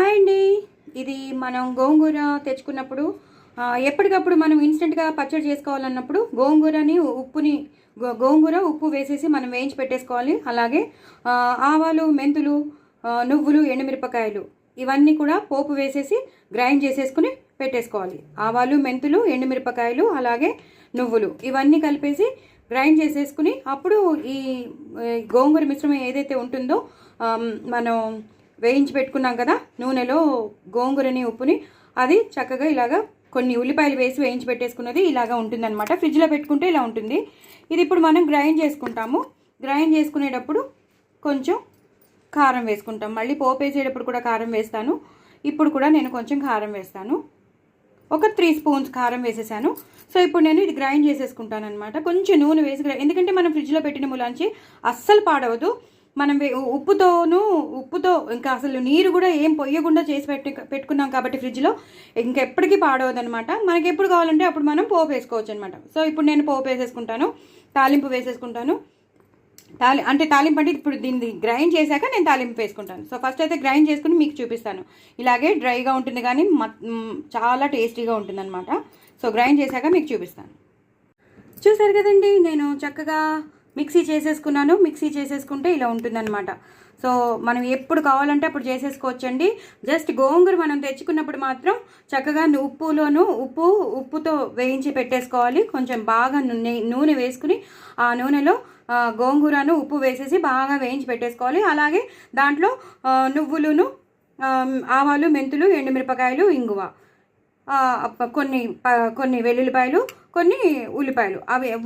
Hi అండి. ఇది మనం గోంగూర తెచ్చుకున్నప్పుడు ఎప్పటికప్పుడు మనం ఇన్స్టెంట్గా పచ్చడి చేసుకోవాలన్నప్పుడు గోంగూరని ఉప్పుని గోంగూర ఉప్పు వేసేసి మనం వేయించి పెట్టేసుకోవాలి. అలాగే ఆవాలు, మెంతులు, నువ్వులు, ఎండుమిరపకాయలు ఇవన్నీ కూడా పోపు వేసేసి గ్రైండ్ చేసేసుకుని పెట్టేసుకోవాలి. ఆవాలు, మెంతులు, ఎండుమిరపకాయలు అలాగే నువ్వులు ఇవన్నీ కలిపేసి గ్రైండ్ చేసేసుకుని అప్పుడు ఈ గోంగూర మిశ్రమం ఏదైతే ఉంటుందో మనం వేయించి పెట్టుకున్నాం కదా నూనెలో గోంగూరని, ఉప్పుని, అది చక్కగా ఇలాగా కొన్ని ఉల్లిపాయలు వేసి వేయించి పెట్టేసుకున్నది ఇలాగా ఉంటుందన్నమాట. ఫ్రిడ్జ్లో పెట్టుకుంటే ఇలా ఉంటుంది. ఇది ఇప్పుడు మనం గ్రైండ్ చేసుకుంటాము. గ్రైండ్ చేసుకునేటప్పుడు కొంచెం కారం వేసుకుంటాం. మళ్ళీ పోపు వేసేటప్పుడు కూడా కారం వేస్తాను. ఇప్పుడు కూడా నేను కొంచెం కారం వేస్తాను. ఒక 3 స్పూన్స్ కారం వేసేసాను. సో ఇప్పుడు నేను ఇది గ్రైండ్ చేసేసుకుంటాను అనమాట. కొంచెం నూనె వేసి, ఎందుకంటే మనం ఫ్రిడ్జ్లో పెట్టిన మూలాంచి అస్సలు పాడవదు. మనం ఉప్పుతో ఇంకా అసలు నీరు కూడా ఏం పొయ్యకుండా చేసి పెట్టుకున్నాం కాబట్టి ఫ్రిడ్జ్లో ఇంకెప్పటికీ పాడవద్దు అనమాట. మనకి ఎప్పుడు కావాలంటే అప్పుడు మనం పోపు వేసుకోవచ్చు అనమాట. సో ఇప్పుడు నేను పోపు వేసేసుకుంటాను, తాలింపు వేసేసుకుంటాను. తాలింపు అంటే ఇప్పుడు దీన్ని గ్రైండ్ చేశాక నేను తాలింపు వేసుకుంటాను. సో ఫస్ట్ అయితే గ్రైండ్ చేసుకుని మీకు చూపిస్తాను. ఇలాగే డ్రైగా ఉంటుంది కానీ చాలా టేస్టీగా ఉంటుంది అనమాట. సో గ్రైండ్ చేశాక మీకు చూపిస్తాను. చూసారు కదండి, నేను చక్కగా మిక్సీ చేసేసుకుంటే ఇలా ఉంటుందన్నమాట. సో మనం ఎప్పుడు కావాలంటే అప్పుడు చేసేసుకోవచ్చండి. జస్ట్ గోంగూర మనం తెచ్చుకున్నప్పుడు మాత్రం చక్కగా ఉప్పుతో వేయించి పెట్టేసుకోవాలి. కొంచెం బాగా నూనె వేసుకుని ఆ నూనెలో గోంగూరను ఉప్పు వేసేసి బాగా వేయించి పెట్టేసుకోవాలి. అలాగే దాంట్లో నువ్వులును, ఆవాలు, మెంతులు, ఎండుమిరపకాయలు, ఇంగువ, కొన్ని వెల్లుల్లిపాయలు, కొన్ని ఉల్లిపాయలు.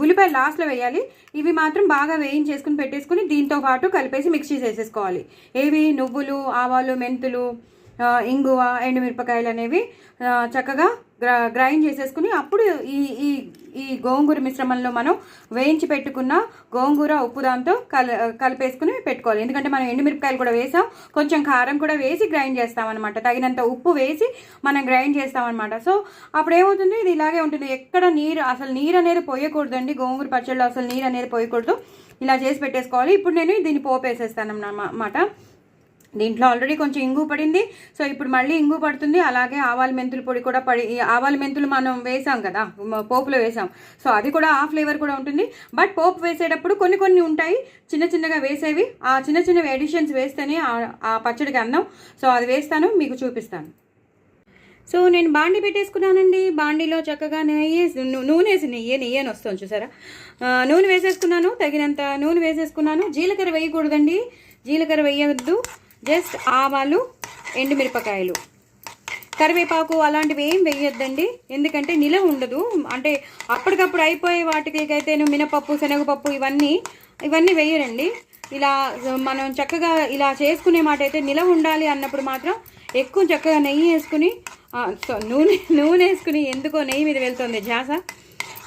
ఉల్లిపాయలు లాస్ట్లో వేయాలి. ఇవి మాత్రం బాగా వేయించేసుకుని పెట్టేసుకుని దీంతో పాటు కలిపేసి మిక్సీ చేసేసుకోవాలి. నువ్వులు, ఆవాలు, మెంతులు, ఇంగువ, ఎండుమిరపకాయలు అనేవి చక్కగా గ్రైండ్ చేసేసుకుని అప్పుడు ఈ గోంగూర మిశ్రమంలో మనం వేయించి పెట్టుకున్న గోంగూర ఉప్పు దాంతో కలిపేసుకుని పెట్టుకోవాలి. ఎందుకంటే మనం ఎండుమిరపకాయలు కూడా వేసాం, కొంచెం కారం కూడా వేసి గ్రైండ్ చేస్తామన్నమాట. తగినంత ఉప్పు వేసి మనం గ్రైండ్ చేస్తామన్నమాట. సో అప్పుడు ఏమవుతుంది, ఇది ఇలాగే ఉంటుంది. ఎక్కడ నీరు అనేది పోయకూడదండి. గోంగూర పచ్చళ్ళలో అసలు నీరు అనేది పోయకూడదు. ఇలా చేసి పెట్టేసుకోవాలి. ఇప్పుడు నేను దీన్ని పోపు వేసేస్తాను అన్నమాట. దీంట్లో ఆల్రెడీ కొంచెం ఇంగు పడింది. సో ఇప్పుడు మళ్ళీ ఇంగు పడుతుంది. అలాగే ఆవాల మెంతుల పొడి కూడా ఆవాల మెంతులు మనం వేసాం కదా, పోపులో వేసాం. సో అది కూడా ఆ ఫ్లేవర్ కూడా ఉంటుంది. బట్ పోపు వేసేటప్పుడు కొన్ని ఉంటాయి చిన్నగా వేసేవి. ఆ చిన్న ఎడిషన్స్ వేస్తేనే ఆ పచ్చడికి అందం. సో అది వేస్తాను, మీకు చూపిస్తాను. సో నేను బాండీ పెట్టేసుకున్నానండి. బాండీలో చక్కగా నూనె అని వస్తుంది చూసారా. నూనె వేసేసుకున్నాను, తగినంత నూనె వేసేసుకున్నాను. జీలకర్ర వేయకూడదండి, జీలకర్ర వేయవద్దు. జస్ట్ ఆవాలు, ఎండుమిరపకాయలు, కరివేపాకు అలాంటివి ఏం వేయొద్దండి. ఎందుకంటే నిలవ ఉండదు. అంటే అప్పటికప్పుడు అయిపోయే వాటికైతే మినపప్పు, శనగపప్పు ఇవన్నీ వేయరండి. ఇలా మనం చక్కగా ఇలా చేసుకునే మాట అయితే నిలవ ఉండాలి అన్నప్పుడు మాత్రం ఎక్కువ చక్కగా నెయ్యి వేసుకుని నూనె వేసుకుని, ఎందుకో నెయ్యి మీద వెళ్తుంది ఝాస.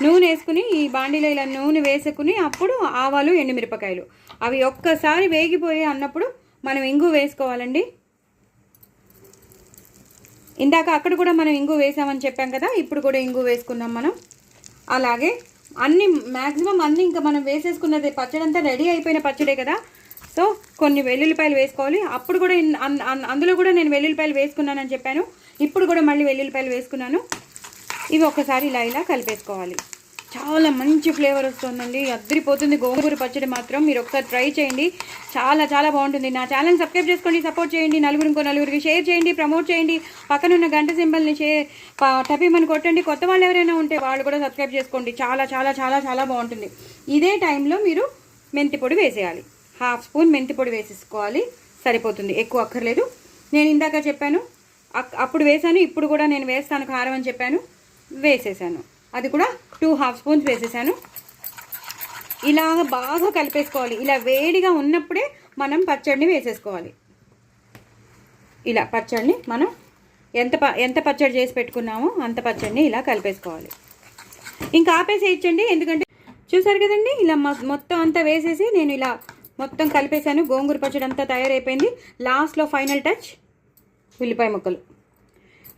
నూనె వేసుకుని ఈ బాండీలో ఇలా నూనె వేసుకుని అప్పుడు ఆవాలు, ఎండుమిరపకాయలు అవి ఒక్కసారి వేగిపోయి అన్నప్పుడు మనం ఇంగు వేసుకోవాలండి. ఇందాక అక్కడ కూడా మనం ఇంగు వేసామని చెప్పాం కదా, ఇప్పుడు కూడా ఇంగు వేసుకున్నాం మనం. అలాగే మ్యాక్సిమం అన్నీ ఇంకా మనం వేసేసుకున్నది పచ్చడంతా రెడీ అయిపోయిన పచ్చడే కదా. సో కొన్ని వెల్లుల్లిపాయలు వేసుకోవాలి. అప్పుడు కూడా అందులో కూడా నేను వెల్లుల్లిపాయలు వేసుకున్నానని చెప్పాను. ఇప్పుడు కూడా మళ్ళీ వెల్లుల్లిపాయలు వేసుకున్నాను. ఇవి ఒక్కసారి ఇలా కలిపేసుకోవాలి. చాలా మంచి ఫ్లేవర్ వస్తుందండి, అద్దరిపోతుంది గోంగూర పచ్చడి మాత్రం. మీరు ఒకసారి ట్రై చేయండి, చాలా బాగుంటుంది. నా ఛానల్ సబ్స్క్రైబ్ చేసుకోండి, సపోర్ట్ చేయండి, నలుగురికి షేర్ చేయండి, ప్రమోట్ చేయండి. పక్కనున్న గంట సింబల్ని టపిమని కొట్టండి. కొత్త వాళ్ళు ఎవరైనా ఉంటే వాళ్ళు కూడా సబ్స్క్రైబ్ చేసుకోండి. చాలా బాగుంటుంది. ఇదే టైంలో మీరు మెంతి పొడి వేసేయాలి. 1/2 స్పూన్ మెంతి పొడి వేసేసుకోవాలి, సరిపోతుంది, ఎక్కువ అక్కర్లేదు. నేను ఇందాక చెప్పాను, అప్పుడు వేసాను, ఇప్పుడు కూడా నేను వేస్తాను కారం అని చెప్పాను, వేసేసాను. అది కూడా 2/2 స్పూన్స్ వేసేసాను. ఇలా బాగా కలిపేసుకోవాలి. ఇలా వేడిగా ఉన్నప్పుడే మనం పచ్చడిని వేసేసుకోవాలి. ఇలా పచ్చడిని మనం ఎంత పచ్చడి చేసి పెట్టుకున్నామో అంత పచ్చడిని ఇలా కలిపేసుకోవాలి. ఇంకా ఆపేసేయచ్చండి, ఎందుకంటే చూసారు కదండి ఇలా మొత్తం అంతా వేసేసి నేను ఇలా మొత్తం కలిపేసాను. గోంగూర పచ్చడి అంతా తయారైపోయింది. లాస్ట్లో ఫైనల్ టచ్ ఉల్లిపాయ ముక్కలు.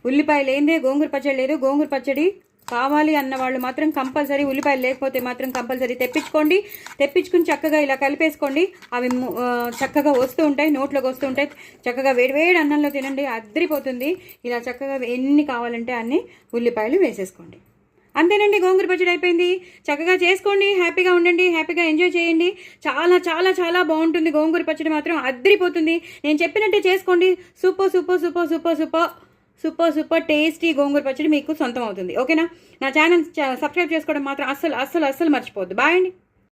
ఉల్లిపాయ లేదే గోంగూర పచ్చడి లేదు. గోంగూర పచ్చడి కావాలి అన్న వాళ్ళు మాత్రం కంపల్సరీ, ఉల్లిపాయలు లేకపోతే మాత్రం కంపల్సరీ తెప్పించుకుని చక్కగా ఇలా కలిపేసుకోండి. అవి చక్కగా వస్తూ ఉంటాయి, నోట్లోకి వస్తూ ఉంటాయి. చక్కగా వేడివేడి అన్నంలో తినండి, అద్దరిపోతుంది. ఇలా చక్కగా ఎన్ని కావాలంటే అన్ని ఉల్లిపాయలు వేసేసుకోండి. అంతేనండి, గోంగూర పచ్చడి అయిపోయింది. చక్కగా చేసుకోండి, హ్యాపీగా ఉండండి, హ్యాపీగా ఎంజాయ్ చేయండి. చాలా చాలా చాలా బాగుంటుంది గోంగూర పచ్చడి, మాత్రం అద్దరిపోతుంది. నేను చెప్పినట్టే చేసుకోండి. Super super super super super super super tasty గోంగూర పచ్చడి మీకు సొంతం అవుతుంది. ఓకేనా? నా ఛానల్ సబ్స్క్రైబ్ చేసుకోవడం మాత్రం అస్సలు మర్చిపోవద్దు. బాయ్ అండి.